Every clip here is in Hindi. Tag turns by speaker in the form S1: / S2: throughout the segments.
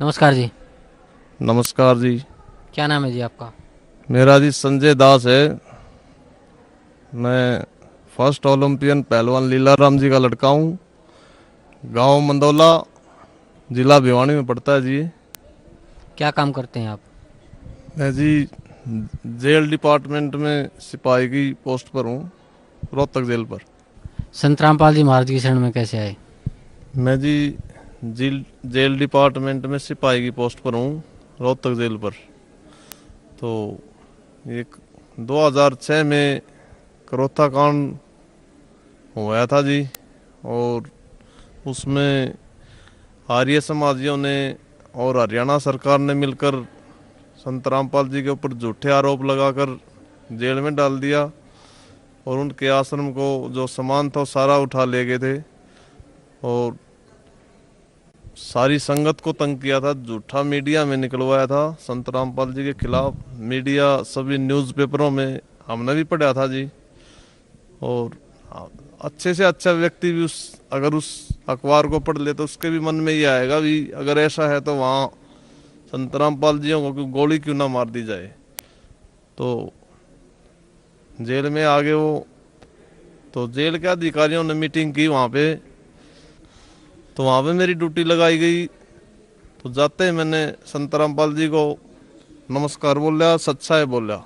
S1: नमस्कार जी।
S2: नमस्कार जी।
S1: क्या नाम है जी आपका?
S2: मेरा जी संजय दास है। मैं फर्स्ट ओलंपियन पहलवान लीलाराम जी का लड़का हूँ। गांव मंदौला, जिला भिवानी में पड़ता है जी।
S1: क्या काम करते हैं आप?
S2: मैं जी जेल डिपार्टमेंट में सिपाही की पोस्ट पर हूँ, रोहतक जेल पर।
S1: संत रामपाल जी महाराज की शरण में कैसे आए?
S2: मैं जी जेल डिपार्टमेंट में सिपाही की पोस्ट पर हूँ, रोहतक जेल पर। तो एक 2006 में करोथा कांड हुआ था जी। और उसमें आर्य समाजियों ने और हरियाणा सरकार ने मिलकर संत रामपाल जी के ऊपर झूठे आरोप लगाकर जेल में डाल दिया। और उनके आश्रम को जो सामान था वो सारा उठा ले गए थे। और सारी संगत को तंग किया था, झूठा मीडिया में निकलवाया था संत रामपाल जी के खिलाफ। मीडिया सभी न्यूज़पेपरों में हमने भी पढ़ा था जी। और अच्छे से अच्छा व्यक्ति भी अगर उस अखबार को पढ़ ले तो उसके भी मन में ये आएगा भी अगर ऐसा है तो वहाँ संत रामपाल जी को गोली क्यों ना मार दी जाए। तो जेल में आ गए वो। तो जेल के अधिकारियों ने मीटिंग की वहाँ पे। तो वहाँ पे मेरी ड्यूटी लगाई गई। तो जाते ही मैंने संत रामपाल जी को नमस्कार बोला, सच्चाई बोला।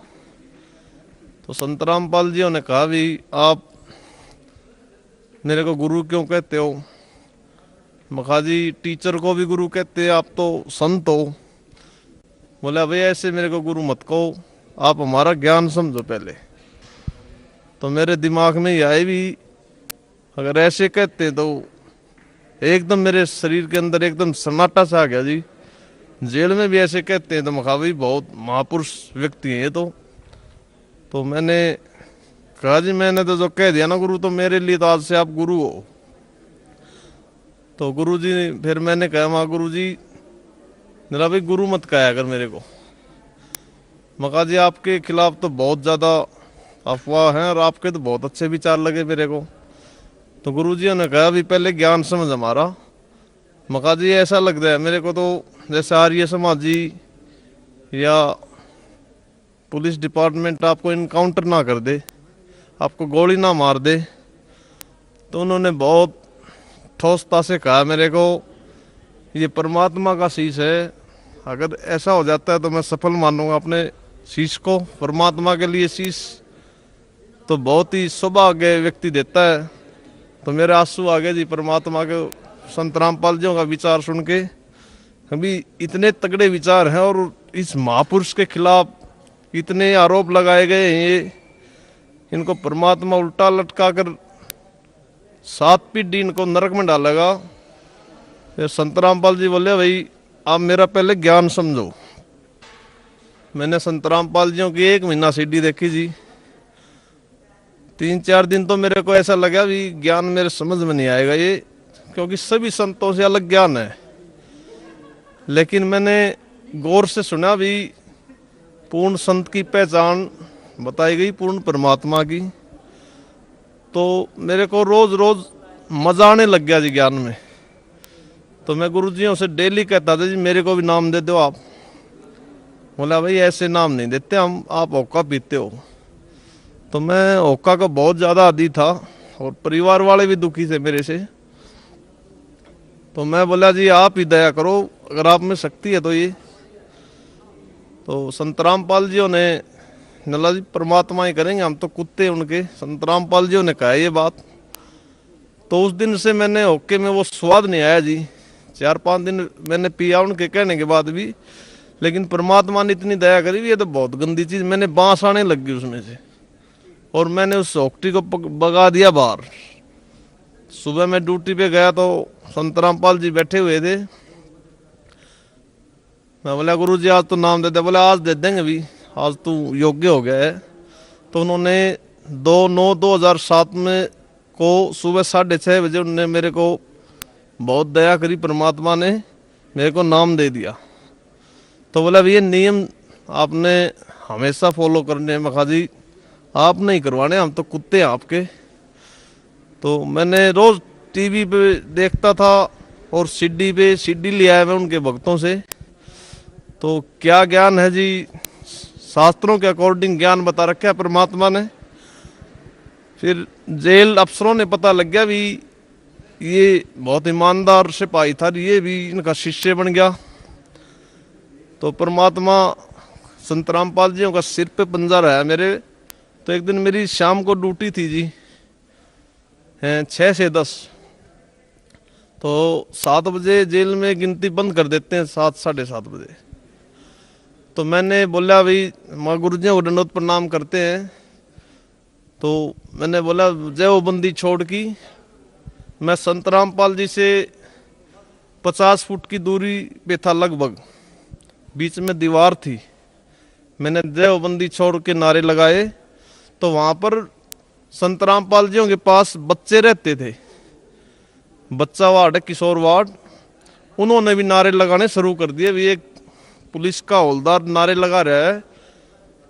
S2: तो संत रामपाल जी ने कहा भी आप मेरे को गुरु क्यों कहते हो? मखा जी टीचर को भी गुरु कहते हैं, आप तो संत हो। बोला भाई ऐसे मेरे को गुरु मत कहो, आप हमारा ज्ञान समझो पहले। तो मेरे दिमाग में ये आए भी अगर ऐसे कहते तो एकदम मेरे शरीर के अंदर एकदम सन्नाटा सा आ गया जी। जेल में भी ऐसे कहते हैं तो मखा भाई बहुत महापुरुष व्यक्ति हैं ये तो मैंने कहा जी मैंने तो जो कह दिया ना गुरु, तो मेरे लिए तो आज से आप गुरु हो। तो गुरु जी फिर मैंने कहा माँ गुरु जी मेरा भाई गुरु मत कहा अगर मेरे को। मका जी आपके खिलाफ तो बहुत ज़्यादा अफवाह हैं और आपके तो बहुत अच्छे विचार लगे मेरे को। तो गुरु जी ने कहा भी पहले ज्ञान समझ हमारा। मका जी ऐसा लग रहा है मेरे को तो जैसे आर्य समाज जी या पुलिस डिपार्टमेंट आपको इनकाउंटर ना कर दे, आपको गोली ना मार दे। तो उन्होंने बहुत ठोसता से कहा मेरे को ये परमात्मा का शीश है, अगर ऐसा हो जाता है तो मैं सफल मानूंगा अपने शीश को। परमात्मा के लिए शीश तो बहुत ही सौभाग्य व्यक्ति देता है। तो मेरे आंसू आ गए जी परमात्मा के संत रामपाल जी का विचार सुन के। अभी इतने तगड़े विचार हैं और इस महापुरुष के खिलाफ इतने आरोप लगाए गए हैं, ये इनको परमात्मा उल्टा लटका कर 7 पीढ़ी इनको नरक में डालेगा। फिर संत रामपाल जी बोले भाई आप मेरा पहले ज्ञान समझो। मैंने संत रामपाल जी की 1 महीना सीडी देखी जी। 3-4 दिन तो मेरे को ऐसा लगा भी ज्ञान मेरे समझ में नहीं आएगा ये, क्योंकि सभी संतों से अलग ज्ञान है। लेकिन मैंने गौर से सुना भी पूर्ण संत की पहचान बताई गई पूर्ण परमात्मा की। तो मेरे को रोज रोज मजा आने लग गया जी ज्ञान में। तो मैं गुरुजियों से डेली कहता था जी मेरे को भी नाम दे दो आप। बोला भाई ऐसे नाम नहीं देते हम, आप होक्का पीते हो। तो मैं होक्का का बहुत ज़्यादा आदी था और परिवार वाले भी दुखी थे मेरे से। तो मैं बोला जी आप ही दया करो, अगर आप में शक्ति है तो ये। तो संत रामपाल जी ने नला जी परमात्मा ही करेंगे, हम तो कुत्ते उनके। संत रामपाल जी ने कहा ये बात। तो उस दिन से मैंने होक्के में वो स्वाद नहीं आया जी। 4-5 दिन मैंने पिया उनके कहने के बाद भी, लेकिन परमात्मा ने इतनी दया करी भी ये तो बहुत गंदी चीज़, मैंने बांस आने लग गई उसमें से। और मैंने उस होक्टी को भगा दिया बाहर। सुबह मैं ड्यूटी पे गया तो संत रामपाल जी बैठे हुए थे। मैं बोला गुरु जी आज तो नाम दे दे। बोले आज दे देंगे भी, आज तू योग्य हो गया है। तो उन्होंने 2/9/2007 में को सुबह 6:30 बजे उन्होंने मेरे को बहुत दया करी, परमात्मा ने मेरे को नाम दे दिया। तो बोला भैया नियम आपने हमेशा फॉलो करने। मखा जी आप नहीं करवाने, हम तो कुत्ते हैं आपके। तो मैंने रोज टीवी पे देखता था और सीढ़ी पे सीढ़ी लिया है मैं उनके भक्तों से। तो क्या ज्ञान है जी, शास्त्रों के अकॉर्डिंग ज्ञान बता रखा है परमात्मा ने। फिर जेल अफसरों ने पता लग गया भी ये बहुत ईमानदार सिपाही था, ये भी इनका शिष्य बन गया। तो परमात्मा संत रामपाल जी का सिर पे पंजा रहा है मेरे। तो एक दिन मेरी शाम को ड्यूटी थी जी, 6 से 10। तो 7 बजे जेल में गिनती बंद कर देते हैं, 7 साढ़े 7 बजे। तो मैंने बोला भाई माँ गुरु जी को दंडोत प्रणाम करते हैं। तो मैंने बोला जय वो बंदी छोड़ की। मैं संत रामपाल जी से 50 फुट की दूरी पे था लगभग, बीच में दीवार थी। मैंने जय वो बंदी छोड़ के नारे लगाए। तो वहां पर संत रामपाल जी के पास बच्चे रहते थे, बच्चा वार्ड है, किशोर वार्ड। उन्होंने भी नारे लगाने शुरू कर दिए। भी एक पुलिस का हवलदार नारे लगा रहा है,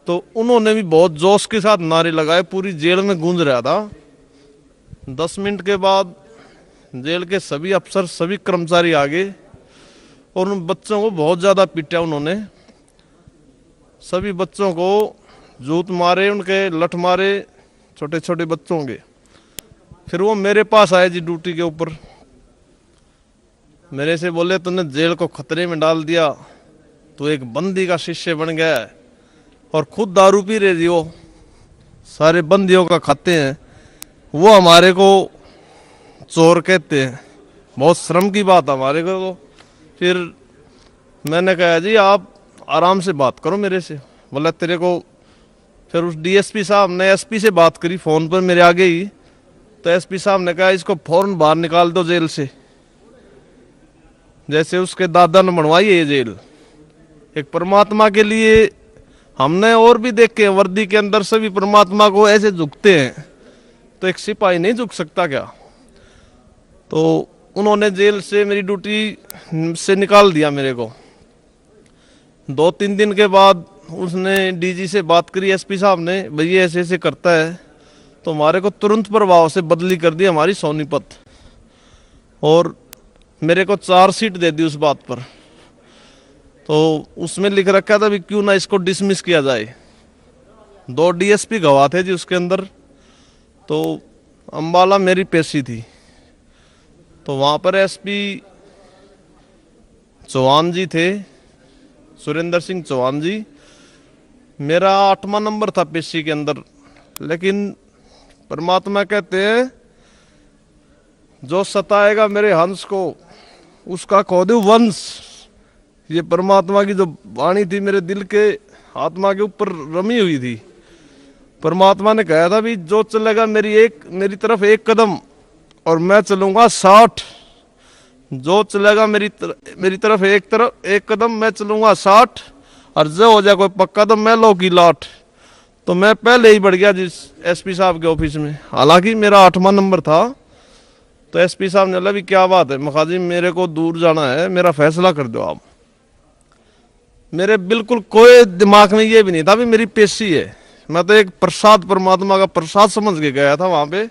S2: तो उन्होंने भी बहुत जोश के साथ नारे लगाए, पूरी जेल में गूंज रहा था। 10 मिनट के बाद जेल के सभी अफसर सभी कर्मचारी आ गए और उन बच्चों को बहुत ज्यादा पीटा उन्होंने। सभी बच्चों को जूत मारे, उनके लठ मारे, छोटे छोटे बच्चों के। फिर वो मेरे पास आए जी ड्यूटी के ऊपर। मेरे से बोले तूने जेल को खतरे में डाल दिया, तू एक बंदी का शिष्य बन गया है और खुद दारू पी रहे जी। वो सारे बंदियों का खाते हैं, वो हमारे को चोर कहते हैं। बहुत शर्म की बात हमारे को। तो फिर मैंने कहा जी आप आराम से बात करो मेरे से। बोला तेरे को। फिर उस डीएसपी साहब ने एसपी से बात करी फोन पर मेरे आगे ही। तो एसपी साहब ने कहा इसको फौरन बाहर निकाल दो जेल से, जैसे उसके दादा ने बनवाई है ये जेल। एक परमात्मा के लिए हमने और भी देखे वर्दी के अंदर सभी परमात्मा को ऐसे झुकते हैं, तो एक सिपाही नहीं झुक सकता क्या? तो उन्होंने जेल से मेरी ड्यूटी से निकाल दिया मेरे को। 2-3 दिन के बाद उसने डीजी से बात करी, एसपी साहब ने, भैया ऐसे ऐसे करता है। तो हमारे को तुरंत प्रभाव से बदली कर दी हमारी सोनीपत, और मेरे को 4 सीट दे दी उस बात पर। तो उसमें लिख रखा था भी क्यों ना इसको डिसमिस किया जाए। 2 डीएसपी गवाह थे जी उसके अंदर। तो अंबाला मेरी पेशी थी। तो वहां पर एसपी चौहान जी थे, सुरेंद्र सिंह चौहान जी। मेरा 8वां नंबर था पेशी के अंदर। लेकिन परमात्मा कहते हैं जो सताएगा मेरे हंस को उसका खो दो वंश। ये परमात्मा की जो वाणी थी मेरे दिल के आत्मा के ऊपर रमी हुई थी। परमात्मा ने कहा था भी जो चलेगा मेरी तरफ 1 कदम और मैं चलूंगा 60। जो चलेगा मेरी तरफ एक कदम मैं चलूंगा 60, और जो हो जाए कोई पक्का तो मैं लो की लाट। तो मैं पहले ही बढ़ गया जिस एसपी साहब के ऑफिस में, हालांकि मेरा 8वां नंबर था। तो एसपी साहब ने बोला भी क्या बात है मखाजी, मेरे को दूर जाना है, मेरा फैसला कर दो आप। मेरे बिल्कुल कोई दिमाग में ये भी नहीं था भी मेरी पेशी है। मैं तो एक प्रसाद, परमात्मा का प्रसाद समझ के गया था वहां पे।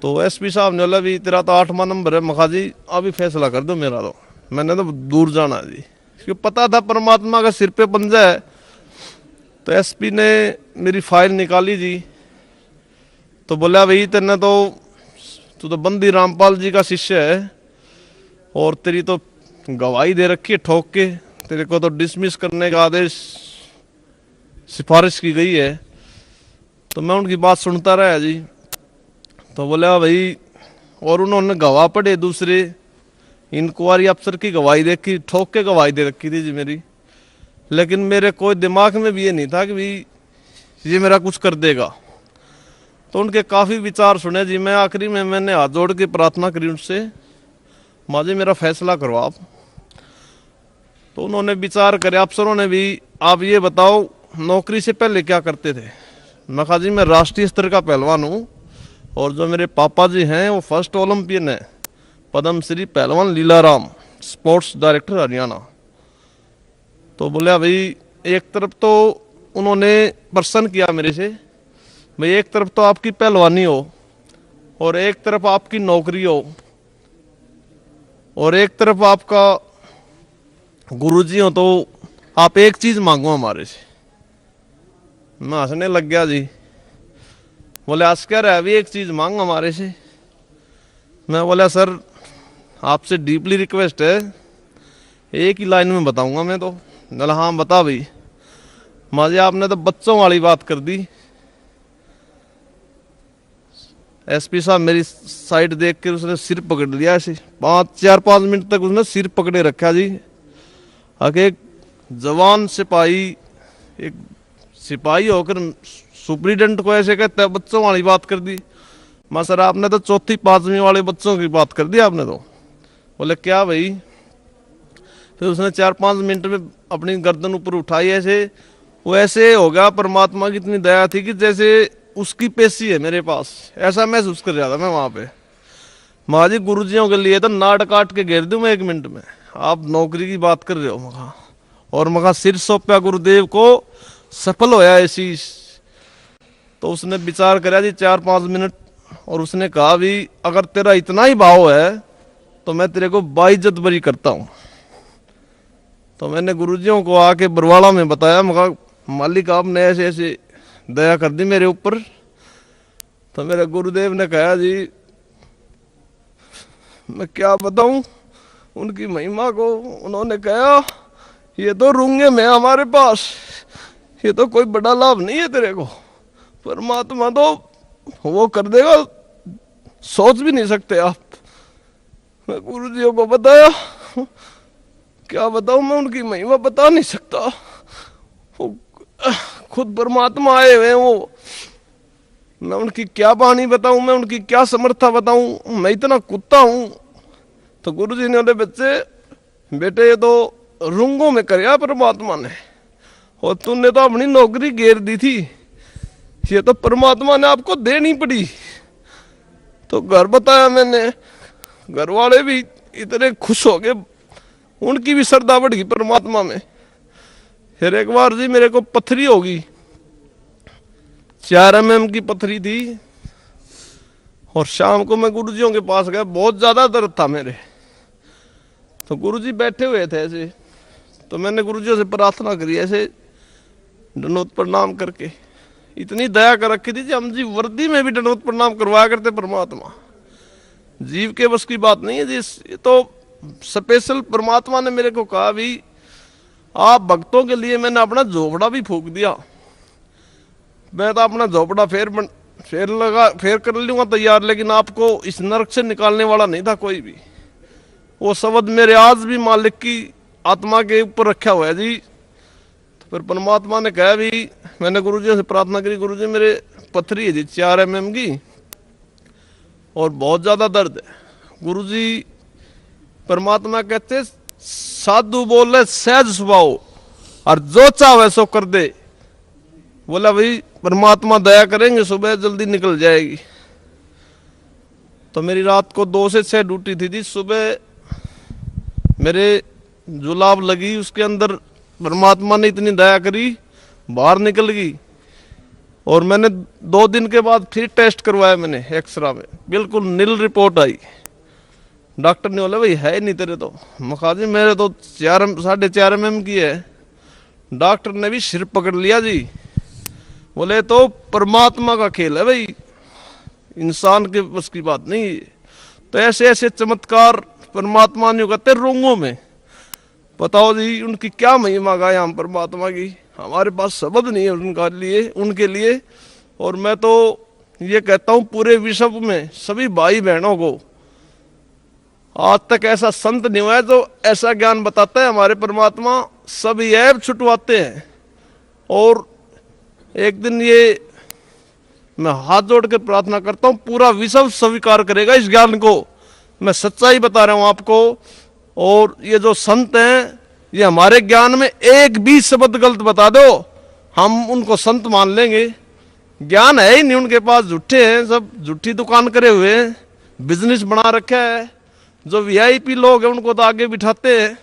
S2: तो एसपी साहब ने बोला भी तेरा तो 8वां नंबर है मखाजी, अभी फैसला कर दो मेरा। तो मैंने तो दूर जाना है जी, क्योंकि पता था परमात्मा का सिर पे पंजा है। तो एसपी ने मेरी फाइल निकाली जी। तो बोला भाई तेने तो तू तो बंदी रामपाल जी का शिष्य है और तेरी तो गवाही दे रखी है ठोक के, तेरे को तो डिसमिस करने का आदेश सिफारिश की गई है। तो मैं उनकी बात सुनता रहा जी। तो बोला भाई, और उन्होंने गवाह पढ़े दूसरे, इंक्वायरी अफसर की गवाही देखी, ठोक के गवाही दे रखी थी जी मेरी। लेकिन मेरे कोई दिमाग में भी ये नहीं था कि भाई ये मेरा कुछ कर देगा। तो उनके काफ़ी विचार सुने जी। मैं आखिरी में मैंने हाथ जोड़ के प्रार्थना करी उनसे, माँ जी मेरा फैसला करो आप। तो उन्होंने विचार करे, अफसरों ने भी, आप ये बताओ नौकरी से पहले क्या करते थे? मैं कहा जी मैं राष्ट्रीय स्तर का पहलवान हूँ, और जो मेरे पापा जी हैं वो फर्स्ट ओलंपियन है, पद्म श्री पहलवान लीलाराम, स्पोर्ट्स डायरेक्टर हरियाणा। तो बोले भाई एक तरफ तो उन्होंने प्रश्न किया मेरे से, भाई एक तरफ तो आपकी पहलवानी हो और एक तरफ आपकी नौकरी हो, और एक तरफ आपका गुरुजी हो तो आप एक चीज मांगो हमारे से। मैं हंसने लग गया जी। बोले अस्कर है अभी एक चीज मांग हमारे से। मैं बोला सर आपसे डीपली रिक्वेस्ट है, एक ही लाइन में बताऊंगा मैं तो। बोला हाँ बता भाई। माँ जी आपने तो बच्चों वाली बात कर दी। एसपी साहब मेरी साइड देख कर उसने सिर पकड़ लिया ऐसे, 4-5 मिनट तक उसने सिर पकड़े रखा जी। आगे एक जवान सिपाही, एक सिपाही होकर सुप्रीडेंट को ऐसे कहता है बच्चों वाली बात कर दी। मां सर आपने तो 4वीं-5वीं वाले बच्चों की बात कर दी आपने तो। बोले क्या भाई। फिर उसने 4-5 मिनट में अपनी गर्दन ऊपर उठाई ऐसे। वो ऐसे हो गया, परमात्मा की इतनी दया थी कि जैसे उसकी पेशी है मेरे पास, ऐसा महसूस कर रहा था मैं वहां पे। माँ जी गुरुजियों के लिए तो नाट काट के घेर दूं मैं 1 मिनट में। आप नौकरी की बात कर रहे हो मखा, और मखा सिर सौंपया गुरुदेव को, सफल होया ऐसी। तो उसने विचार करा जी 4-5 मिनट, और उसने कहा भी अगर तेरा इतना ही भाव है तो मैं तेरे को बाइज्जत बरी करता हूं। तो मैंने गुरुजियों को आके बरवाड़ा में बताया, मगर मालिक आपने ऐसे ऐसे दया कर दी मेरे ऊपर। तो मेरे गुरुदेव ने कहा जी मैं क्या बताऊं उनकी महिमा को। उन्होंने कहा ये तो रूंगे में हमारे पास, ये तो कोई बड़ा लाभ नहीं है तेरे को, परमात्मा तो वो कर देगा, सोच भी नहीं सकते आप। मैं गुरुजियों को बताया, क्या बताऊं मैं उनकी महिमा बता नहीं सकता। वो खुद परमात्मा आए हुए हैं वो, मैं उनकी क्या बाणी बताऊं, मैं उनकी क्या समर्था बताऊं, मैं इतना कुत्ता हूं। तो गुरुजी ने बोले बच्चे बेटे ये तो रूंगों में करया परमात्मा ने, और तूने तो अपनी नौकरी घेर दी थी, ये तो परमात्मा ने आपको देनी पड़ी। तो घर बताया मैंने, घर वाले भी इतने खुश हो गए, उनकी भी श्रद्धा बढ़ गई परमात्मा में। फिर एक बार जी मेरे को पथरी होगी, 4 mm की पथरी थी, और शाम को मैं गुरुजियों के पास गया, बहुत ज्यादा दर्द था मेरे। तो गुरुजी बैठे हुए थे ऐसे, तो मैंने गुरुजियों से प्रार्थना करी ऐसे दंडोत प्रणाम करके। इतनी दया कर रखी थी कि हम जी वर्दी में भी दंडोत प्रणाम करवाया करते। परमात्मा जीव के बस की बात नहीं है जी, ये तो स्पेशल परमात्मा ने मेरे को कहा भी आप भक्तों के लिए मैंने अपना झोपड़ा भी फूंक दिया। मैं तो अपना झोपड़ा फेर कर लूंगा तैयार, लेकिन आपको इस नरक से निकालने वाला नहीं था कोई भी। वो शब्द मेरे आज भी मालिक की आत्मा के ऊपर रखा हुआ है जी। तो फिर परमात्मा ने कहा भी, मैंने गुरुजी से प्रार्थना करी, गुरुजी मेरे पथरी है जी 4 mm की, और बहुत ज्यादा दर्द है। गुरुजी परमात्मा कहते साधु बोले सहज स्वभाव, और जो चाहे सो कर दे। बोला भाई परमात्मा दया करेंगे, सुबह जल्दी निकल जाएगी। तो मेरी रात को 2 से 6 ड्यूटी थी जी। सुबह मेरे जुलाब लगी, उसके अंदर परमात्मा ने इतनी दया करी, बाहर निकल गई। और मैंने 2 दिन के बाद फिर टेस्ट करवाया मैंने एक्सरा में, बिल्कुल नील रिपोर्ट आई। डॉक्टर ने बोला भाई है नहीं तेरे तो। मखा जी मेरे तो 4.5 mm की है। डॉक्टर ने भी सिर पकड़ लिया जी, बोले तो परमात्मा का खेल है भाई, इंसान के बस की बात नहीं है। तो ऐसे ऐसे चमत्कार परमात्मा ने कहते रोंगों में। बताओ जी उनकी क्या महिमा गाए हम परमात्मा की, हमारे पास शब्द नहीं है उनके लिए। और मैं तो ये कहता हूँ पूरे विश्व में सभी भाई बहनों को आज तक ऐसा संत नहीं हुआ है जो ऐसा ज्ञान बताता है। हमारे परमात्मा सभी ऐब छुटवाते हैं। और एक दिन ये मैं हाथ जोड़ के प्रार्थना करता हूं पूरा विश्व स्वीकार करेगा इस ज्ञान को। मैं सच्चाई बता रहा हूं आपको। और ये जो संत हैं ये हमारे ज्ञान में एक भी शब्द गलत बता दो हम उनको संत मान लेंगे। ज्ञान है ही नहीं उनके पास, झूठे हैं, सब झूठी दुकान करे हुए हैं, बिजनेस बना रखा है। जो वीआईपी लोग हैं उनको तो आगे बिठाते हैं।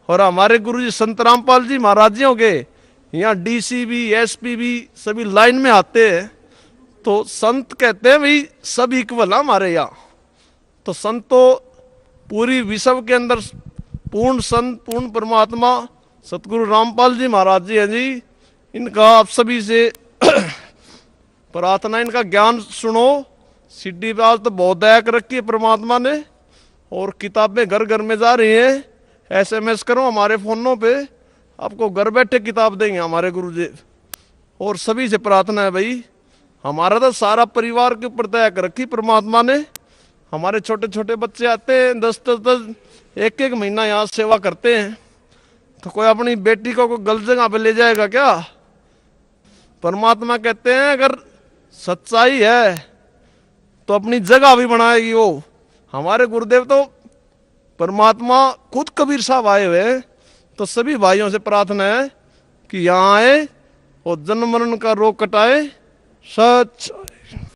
S2: और हमारे गुरुजी संत रामपाल जी महाराज जी के यहाँ डीसी भी एसपी भी सभी लाइन में आते हैं। तो संत कहते हैं भाई सब इक्वल हमारे यहाँ। तो संत तो पूरी विश्व के अंदर पूर्ण संत पूर्ण परमात्मा सतगुरु रामपाल जी महाराज जी हैं जी। इनका आप सभी से प्रार्थना, इनका ज्ञान सुनो। सीडी पे आज तो बहुत दया कर रखी है परमात्मा ने, और किताबें घर घर में जा रही हैं। SMS करो हमारे फोनों पे, आपको घर बैठे किताब देंगे हमारे गुरुदेव। और सभी से प्रार्थना है भाई, हमारा तो सारा परिवार के ऊपर दया कर रखी परमात्मा ने। हमारे छोटे छोटे बच्चे आते हैं 10-10 एक महीना यहाँ सेवा करते हैं, तो कोई अपनी बेटी को कोई गलत जगह पे ले जाएगा क्या? परमात्मा कहते हैं अगर सच्चाई है तो अपनी जगह भी बनाएगी वो। हमारे गुरुदेव तो परमात्मा खुद कबीर साहब आए हुए हैं। तो सभी भाइयों से प्रार्थना है कि यहाँ आए और जन्म मरण का रोग कटाए। सच